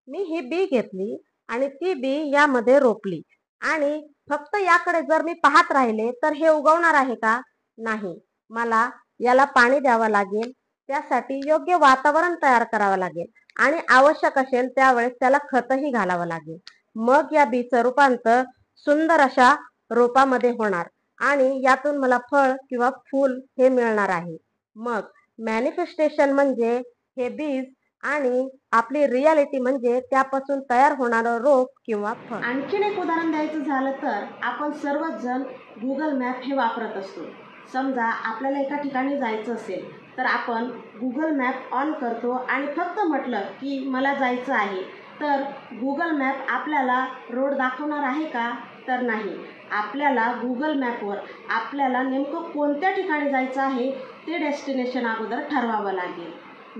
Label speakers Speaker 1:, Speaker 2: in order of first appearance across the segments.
Speaker 1: मी ही बी घेतली आणि ती बी यामध्ये रोपली आणि फक्त याकडे जर मी पाहत राहिले तर हे उगवणार आहे का? नाही. मला याला पाणी द्यावं लागेल, त्यासाठी योग्य वातावरण तयार करावं लागेल आणि आवश्यक असेल त्यावेळेस त्याला खतही घालावं लागेल. मग या बीचं रूपांतर सुंदर अशा रोपामध्ये होणार आणि यातून मला फळ किंवा फूल हे मिळणार आहे. मग मॅनिफेस्टेशन म्हणजे हे बीज आणि आपली रियालिटी म्हणजे त्यापासून तयार होणारं रोप किंवा फळ.
Speaker 2: आणखीन एक उदाहरण द्यायचं झालं तर आपण सर्वच जण गुगल मॅप हे वापरत असतो. समजा आपल्याला एका ठिकाणी जायचं असेल तर आपण गुगल मॅप ऑन करतो आणि फक्त म्हटलं की मला जायचं आहे तर गुगल मॅप आपल्याला रोड दाखवणार आहे का? तर नाही. आपल्याला गुगल मॅपवर आपल्याला नेमकं कोणत्या ठिकाणी जायचं आहे ते डेस्टिनेशन अगोदर ठरवावं लागेल.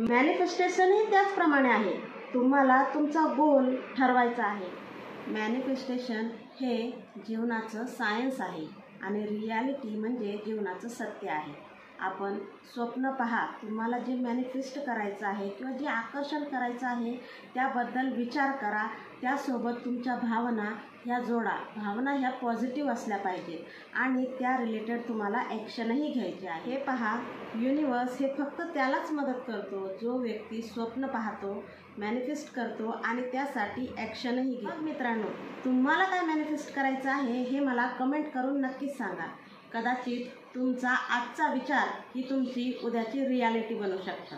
Speaker 2: मॅनिफेस्टेशनही त्याचप्रमाणे आहे. तुम्हाला तुमचा गोल ठरवायचा आहे. मॅनिफेस्टेशन हे जीवनाचं सायन्स आहे आणि रियालिटी म्हणजे जीवनाचं सत्य आहे. आपण स्वप्न पहा. तुम्हाला जे मॅनिफेस्ट करायचं आहे किंवा जे आकर्षण करायचं आहे त्याबद्दल विचार करा. त्यासोबत तुमच्या भावना ह्या जोडा. भावना ह्या पॉझिटिव्ह असल्या पाहिजेत आणि त्या रिलेटेड तुम्हाला ॲक्शनही घ्यायचे आहे. हे पहा, युनिवर्स हे फक्त त्यालाच मदत करतो जो व्यक्ती स्वप्न पाहतो, मॅनिफेस्ट करतो आणि त्यासाठी ॲक्शनही घेतो. मित्रांनो, तुम्हाला काय मॅनिफेस्ट करायचं आहे हे मला कमेंट करून नक्कीच सांगा. कदाचित तुमचा आजचा विचार ही तुमची उद्याची रियालिटी बनू शकतं.